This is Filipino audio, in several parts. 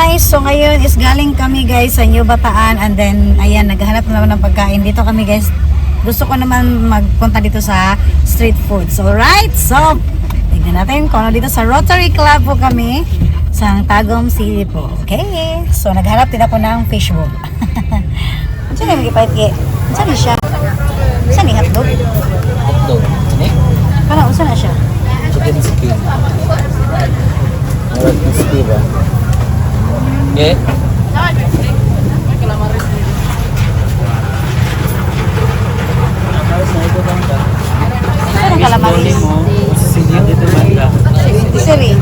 guys, so ngayon is galing kami guys sa New Bataan and then ayan, naghahanap na naman ng pagkain dito kami guys. Gusto ko naman magpunta dito sa street food. So right, so tignan natin kung ano dito sa Rotary Club po kami sa Tagum City po. Okay, so naghanap din ako ng fishbowl. Saan yung magipahit ki? Saan siya? Saan yung hotdog? Hotdog. Parang saan na siya? Chicken skin. Murag crispy ba? Okay. Saan ang calamaris? Sinihan dito banda. Siri.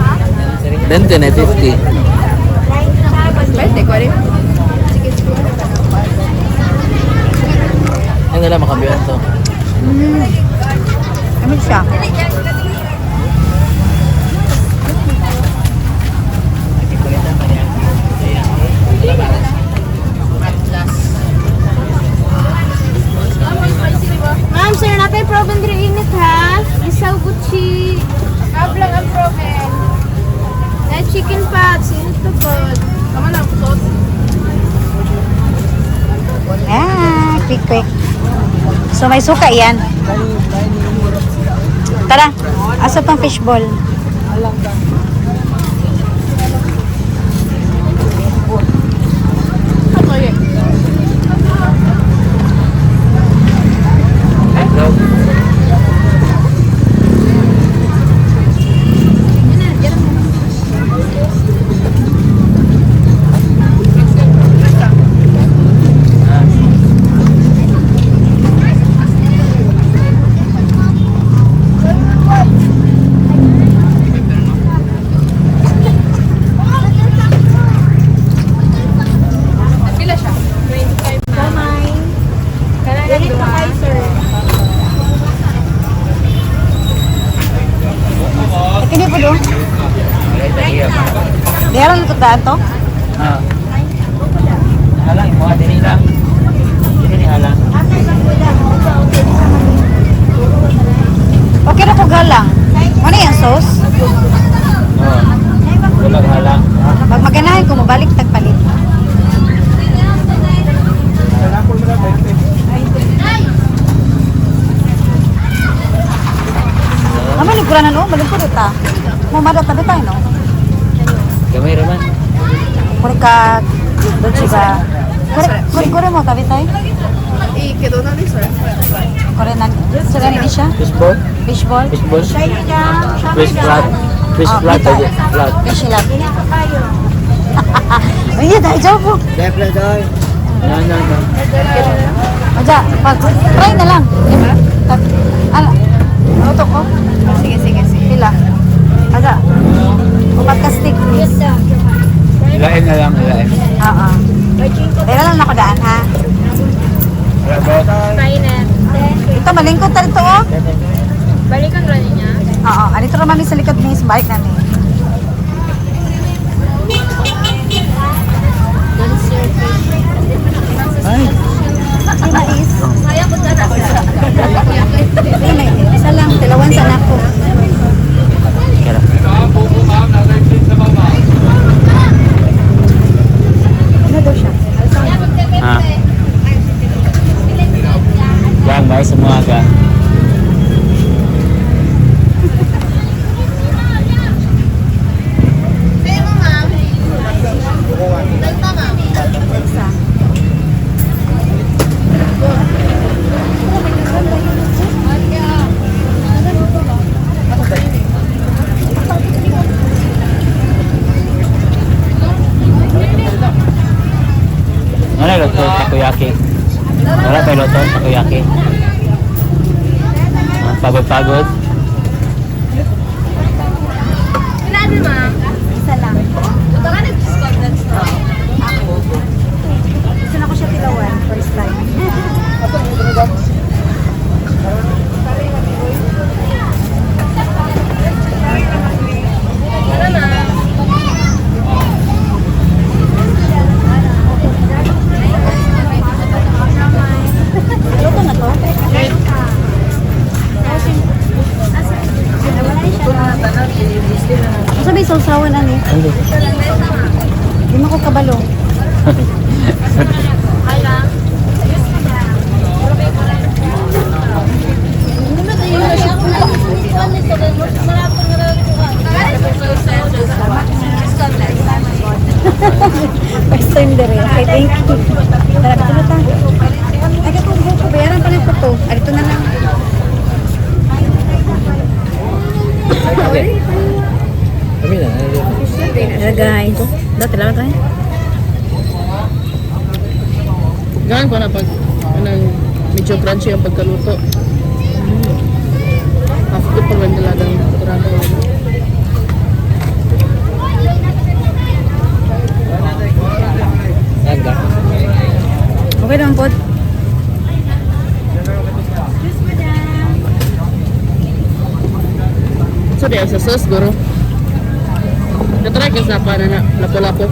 20 na 50. Pwede ko rin. Ang nila makabihan to. Ano siya? Ma'am, sir, natin proven diri init ha. Isaw Gucci. Kablang ang proven. Na chicken pots, init to pod. Tama lang, putot. Quick. So may suka yan. Tara, asa tong fishball? Meron ito daan to? Halang, mga dini lang. Dini halang. Okay na po galang. Ano yung sauce? Oo. Walang halang. Pag maganahin ko, mabalik tagpalit. Naman, liguranan o, balik ko dito. Mamada tabi tayo, no? Gamay raman. Kuri ka, doon siya. Kuri mo, tabi tayo. Ikido na rin, sir. Kuri na, sa ganin siya? Fishball? Fishball? Fishball? Fish flat. Fish flat. Flat. Fish flat. Ay, dahil dyan po. Deple doy. No. Aja, try na lang. Ano? Auto ko? Sige. Pila? Aja. Upat ka stick, please. Ilain na lang, ilain. Oo. Pero lang nakadaan, ha? Painan. Ito, malingkod ta rito, oh. Balikan rin niya. Oo, alito naman sa likod ni sa bike namin. Ay. Mais. Kaya ko na Isa lang, dalawan sa nako. Kaya. Ano daw siya? Ha? Yan, may semua ka. Ano yung loto? Takoyaki. Wala pa yung loto? Takoyaki. Pagod-pagod. Ilan din, ma'am? Isa lang. Ito ka nag-discount na. Ako. Gusto na ko siya tilawan, first time. Ano na? Luto na to? Sabi sauce ako kabalo. First time dire. Okay, thank you. Tara, dito na tayo. Ay, kung buko, bayaran pa rin po to. Ah, dito na lang. Kami na. Tara guys. Dati lang tayo. Gaan ko na pag medyo crunchy ang pagkaluto. After pag ang dalagang kurado. Saan ka? Okay naman po. So, di sa sauce, guro. Natry ka sa pa na lapo-lapo.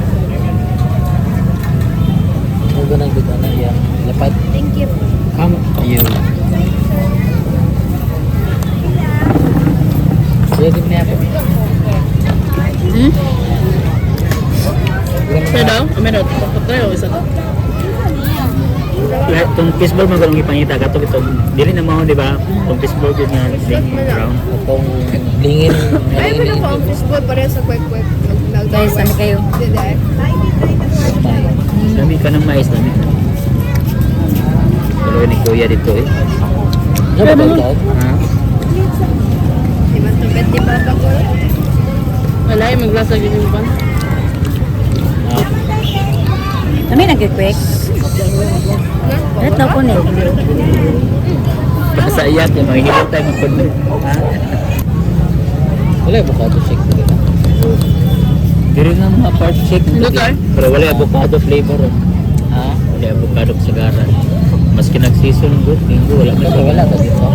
Huwag nang dito na yan. Lapad. Thank you. Come. Ayun. Iya, di niya po. Kaya daw? Amin daw. Patay o isa to. Itong fishball mo galong ipangita ka to dili na mo di ba? Itong fishball yun nga ding brown. Itong lingin. Ay, mo na po ang fishball pareha sa kwek-kwek. Guys, saan kayo? Dami ka ng mais dami. Pero ni kuya dito eh. Ano ba ito? Ha? Di ba ko? Wala, maglasag yun yung pan. Kami nag-quick. Lahat na po niya. Sa iyak yung mga hilot tayo magpunod. Ha? Wala avocado shake na rin. Pero nga mga part shake. Lugar? Pero wala avocado flavor. Ha? Wala avocado sagaran. Maski nag-season good, linggo wala na. Wala ka dito.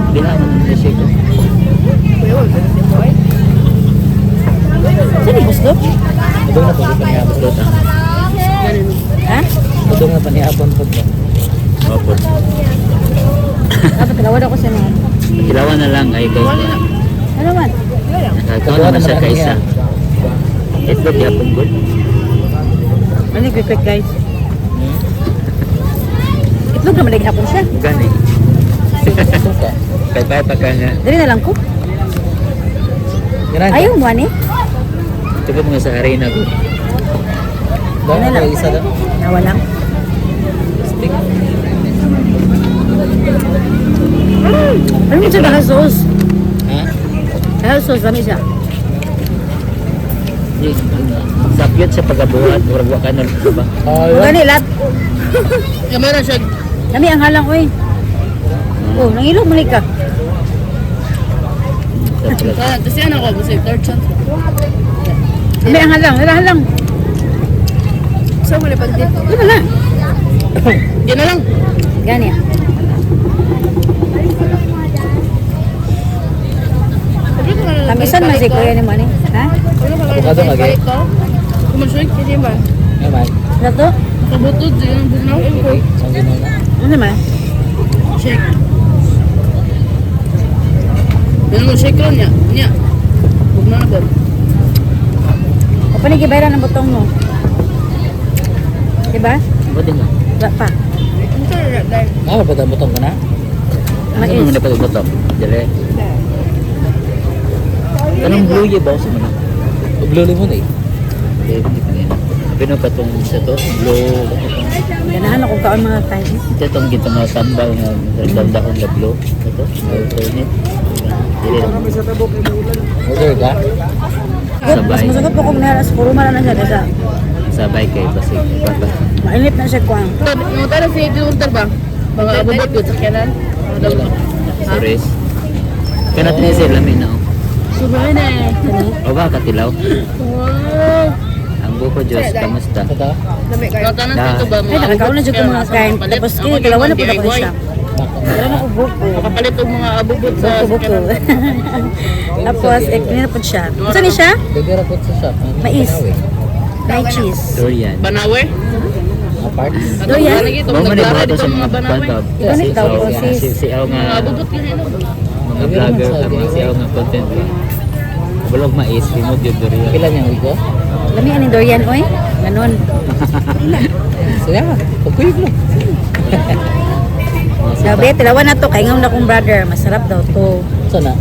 Hindi naman na shake. Saan yung gusto? Udong na po di panihapon doon. Ha? Udong na panihapon po ba? Opo. Dapat kalawad ako sa mga. Kilawan na lang ay guys. Ano man? Ikaw naman siya kaisa. Ito di hapon good. Ano nag-quick guys? Itlog naman naghapon siya. Gani. Kaya pa ka nga. Dali na lang ko. Ayaw mo ani? Ito ka mga sa arena ko. Ano lang? Isa lang. Nawalang. Stick. Ano mo siya baka sauce? Ha? Kaya sauce kami siya. Sapyot sa pagabuhat. Muragwa ka na ba? Gani lahat. Kamera siya. Kami ang halang ko eh. Oh, nangilog mali ka. Kasi ano ko, kasi third chance. Kami ang halang. Halang. So, mali pag dito. Ano na? Yan na lang. Gani ah. Tamisan man si kuya ni Mani. Ha? Avocado lagi. Kumasyoy, hindi ba? Naman. Lato? Kabutod, yun ang bunaw. Ang ginawa na. Ano naman? Shake. Yan mo, shake lang niya. Niya. Huwag na na. O panigibayran ng butong mo. Diba? Buti nga. Wala pa. Ah, patang-butong ka na? Ano mo na patang-butong? Dali. Anong blue yung boss mo na? Blue lemon eh. Hindi pa rin. Pino pa itong sa to? Blue. Ganahan ako kaon mga tayo. Ito itong gitong mga sambal nga dahon na blue. Ito. Alternate. Dili lang. Order ka? Sabay. Mas masagot po kung naras. Puro mara na siya. Kaya Sabay kay Pasig. mainit na siya kuwang. Yung tara si Dunter ba? Mga abubot yun sa kyanan. Suris. Kanat na siya lamin na. Subay na eh. O ba katilaw? Wow. Ang buko Diyos, kamusta? Kakanan dito ba? Ay, nakakaon na siya kung mga kain. Tapos kaya, dalawa na po na ko siya. Dalawa na ko buko. Makapalit ang mga abubot sa Buko. Tapos, kinina po siya. Saan ni siya? Gagara po sa shop. Mais. May cheese. Durian. Banawe? Apart? Durian? Mo man ibuhat sa mga bantog. Ibanit daw po, sis. Siyaw Mga nga abubot yun eh. mga vlogger ang mga siyaw nga content. Bulog mais, limod yung durian. Pila niyang wigo? Lami ani durian oy. Ganon. Saya mah, pagkuyog lang. Sabi, tilawan na to. Kaya nga na kong brother. Masarap daw to. Sana?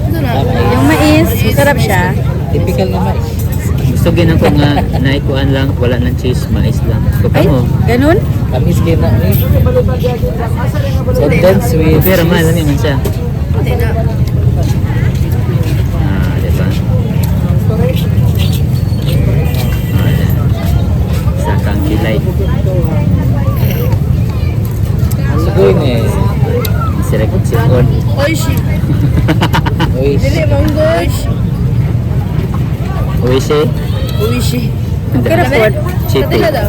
Yung mais, masarap siya. Typical nga mais. Gusto gina ko nga naikuan lang, wala ng cheese, mais lang. Gusto Ay, mo? ganun? Kamis gina ni. Condensed with pero man, alam mo siya. Ah, diba? Ah, sa kang kilay. Sugoy ni. Sira kong sipon. Oishi. Uy. Dili monggo. Uishi. Oishi. Kira food. Chipi. daw.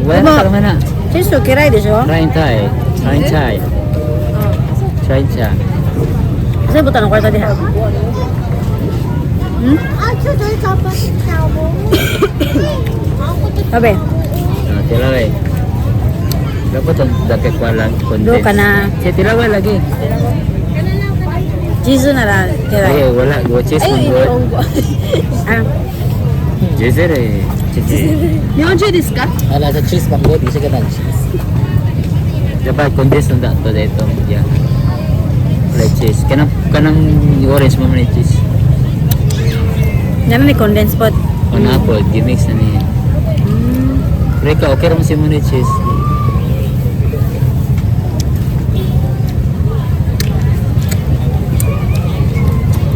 Wala Ano? na naman na. Cheese to kiray di siya. Try Thai. Try Thai. Try Thai. Kasi buta ng kwarta diha. Hmm? Sabi, Tilaway. Dapat ang dapit walang do ka na. Si tilaway lagi. Cheese na lang. Ay, Kiray. wala. Go cheese Ay, mo good. Ah, Cheese eh. Cheese. Nyoje desu ka? Ala sa cheese pang good. Isa ka ng cheese. Dapat condensed ang dato dito. Yeah. Wala cheese. Kanang orange mo man yung cheese. naman may condensed pot. On apple. Gimix na niya. Reka, okay rin si mo ni cheese.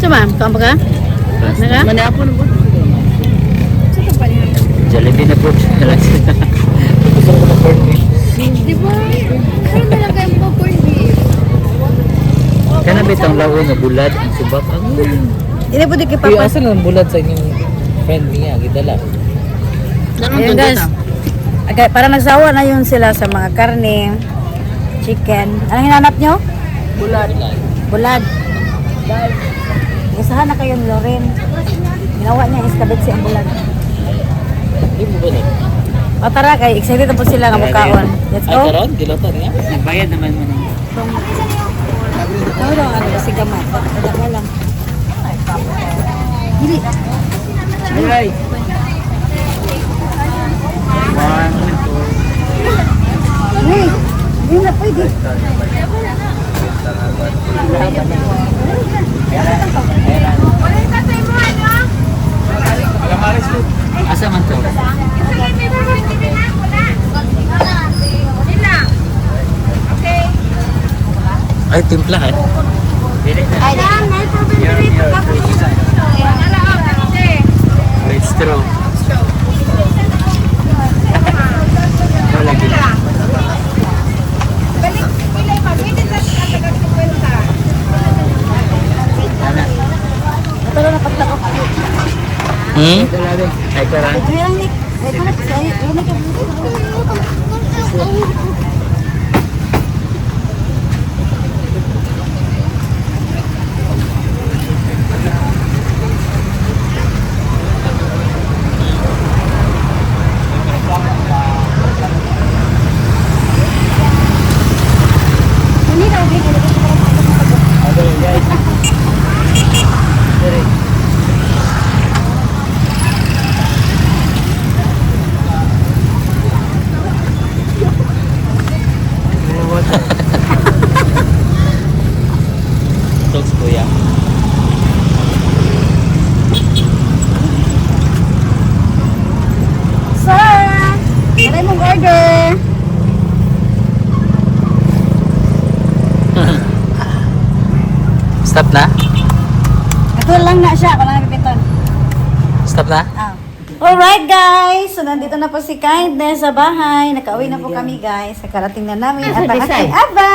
Sama, kamu ka? Naka? Manapon mo. Jollibee na po. Gusto ko na corn beef. Di ba? Ano na lang kayo popcorn beef? Kana bitang lawo nga bulad ang subak. Hindi po di kay Uy, Papa. asan ang bulad sa inyong friend niya? Gidala. Ayun guys. Okay, para nagsawa na yun sila sa mga karne, chicken. Anong hinanap nyo? Bulad. Bulad. Isahan na kayo ni Loren. Ginawa niya iskabitsi ang bulad. Hindi mo ba na? O tara kay, excited na po sila nga mukhaon. Let's Ay, go. karon, gilotan niya? Nagbayad naman mo na. Ito daw ano kasi gamat. Wala lang. Dili. Ay! Hey, hindi na pwede. Asa man to? Ay, timpla eh. It's true. Lagi. Ito na pagtakok. Ay, karan. Ito lang ni. Ito na kasi. Ini daw bigyan Okay, guys. Talks kuya. Sir! Ano mong order? Stop na? Ito lang na siya. Wala napipiton. Stop na? Ah. Alright guys, so nandito na po si Kindness sa bahay. Nakauwi na po kami guys. Nakarating na namin at ang aking aba.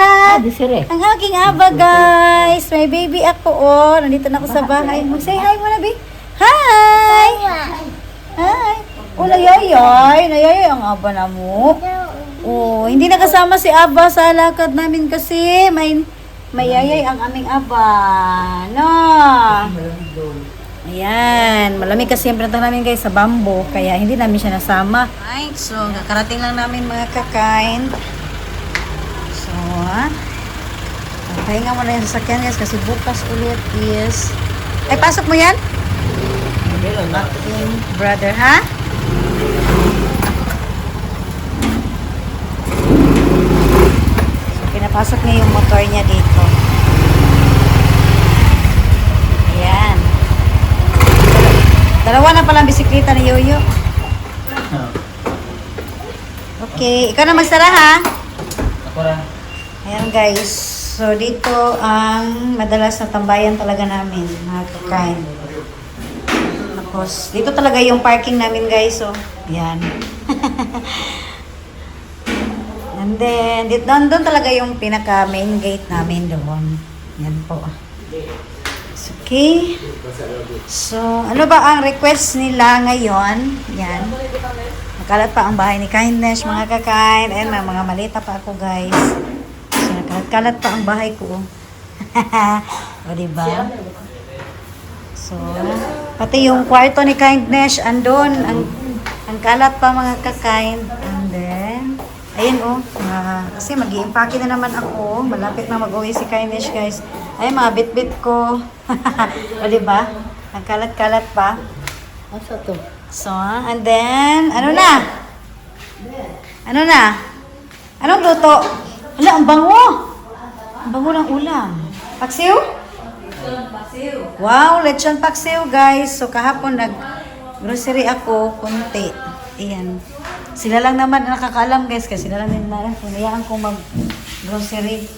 Ang aking aba guys. May baby ako oh. Nandito na ako sa bahay. Mag-say hi muna, babe. Hi! Hi! Oh, nayayoy. Nayayoy ang aba na mo. Oh, hindi nakasama si Aba sa lakad namin kasi may yayay ang aming aba. No. Ayan, malamig kasi yung pinatang namin guys sa bamboo, kaya hindi namin siya nasama. Right, so kakarating lang namin mga kakain. So, pahinga mo na yung sasakyan guys kasi bukas ulit is... Ay, pasok mo yan? Aking brother, ha? So, pinapasok niya yung motor niya dito. Ayan. Dalawa na palang bisikleta ni Yoyo. Okay, ikaw na magsara, ha? Ako ra. Ayan guys, so dito ang madalas na tambayan talaga namin, mga kakain. Tapos, dito talaga yung parking namin guys, so, yan. And then, dito, doon talaga yung pinaka main gate namin doon. Yan po. Okay. So, ano ba ang request nila ngayon? Yan. Nakalat pa ang bahay ni Kindness, mga kakain. Ayan, may mga malita pa ako guys. So, nakalat pa ang bahay ko. O, diba? So, pati yung kwarto ni Kindness, andun. Ang kalat pa mga kakain. And then, ayun kasi mag-i-impake na naman ako. Malapit na mag-uwi si Kindness guys. Ay, mga bit-bit ko. O, diba? Ang kalat-kalat pa. Asa to? So, and then, ano na? Ano na? Anong luto? Hala, ang bango! Ang bango ng ulam. Paksiw? Wow, lechon paksiw, guys. So, kahapon nag-grocery ako, konti. Ayan. Sila lang naman ang nakakaalam, guys, kasi sila lang din na pinayaan ko mag-grocery.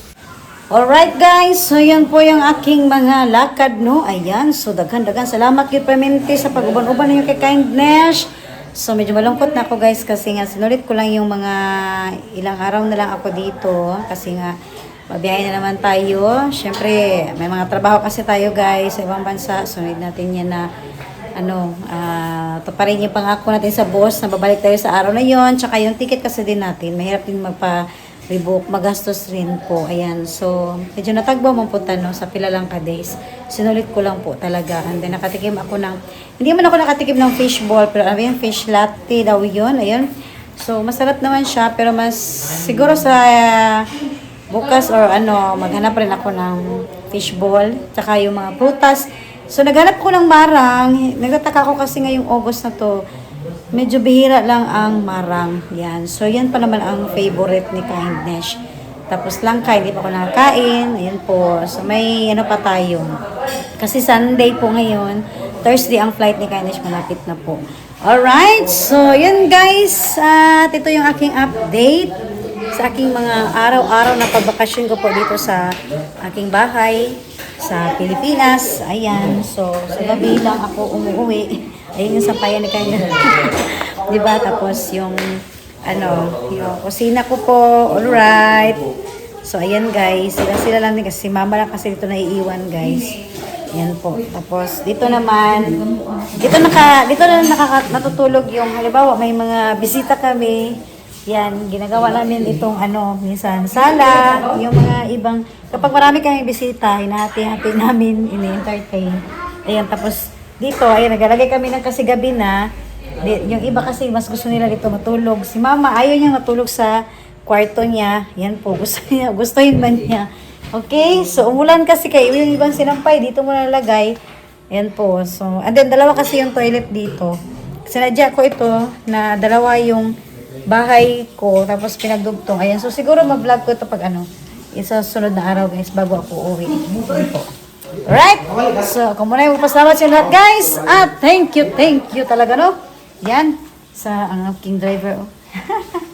Alright guys, so yan po yung aking mga lakad, no? Ayan, so daghan-daghan salamat kay Permente sa pag-uban-uban ninyo kay Kindness. So medyo malungkot na ako guys kasi nga sinulit ko lang yung mga ilang araw na lang ako dito kasi nga mabiyahe na naman tayo. Syempre, may mga trabaho kasi tayo guys sa ibang bansa. Sunod natin yan na tuparin yung pangako natin sa boss na babalik tayo sa araw na yon. Tsaka yung ticket kasi din natin, mahirap din magpa-rebook, magastos rin po. Ayan, so medyo natagbo mong punta no, sa pila lang ka days. Sinulit ko lang po talaga. And then nakatikim ako ng, hindi man ako nakatikim ng fishball, pero ano yung fish latte daw yun. Ayun. So masarap naman siya, pero mas siguro sa bukas or maghanap rin ako ng fishball, tsaka yung mga prutas. So, naghanap ko ng marang. Nagtataka ko kasi ngayong August na to, medyo bihira lang ang marang. Yan. So, yan pa naman ang favorite ni Kindness. Tapos langka, hindi pa ako nakakain. Ayan po. So, may pa tayo. Kasi Sunday po ngayon. Thursday ang flight ni Kindness. Malapit na po. Alright. So, yun guys. At ito yung aking update sa aking mga araw-araw na pagbakasyon ko po dito sa aking bahay sa Pilipinas. Ayan. So, sa gabi lang ako umuwi. Ayun yung sampayan ni Kanya. Diba? Tapos yung, yung kusina ko po. Alright. So, ayan guys. Sila lang din kasi si mama lang kasi dito naiiwan guys. Ayan po. Tapos, dito naman, dito na natutulog yung, halimbawa, may mga bisita kami. Yan, ginagawa namin itong minsan sala, yung mga ibang, kapag marami kaming bisita, hinahati-hati namin, ini-entertain. Ayan, tapos dito, ayan, nagalagay kami ng kasi gabi na, yung iba kasi mas gusto nila dito matulog. Si mama, ayaw niya matulog sa kwarto niya. Yan po, gustuhin man niya. Okay, so umulan kasi kayo, yung ibang sinampay, dito mo nalagay. Yan po, so, and then dalawa kasi yung toilet dito. Sinadya ko ito, na dalawa yung bahay ko, tapos pinagdugtong. Ayan, so siguro ma-vlog ko ito pag isa sunod na araw guys, bago ako uwi. Ayan po. Alright? So, kung muna yung pasalamat sa lahat guys, at thank you talaga no? Yan, sa ang aking driver.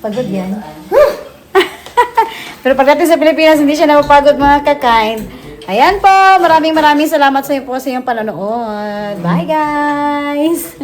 Pagod yan. Pero pagdating sa Pilipinas, hindi siya napapagod mga kakain. Ayan po, maraming salamat sa iyo po sa iyong panonood. Bye guys!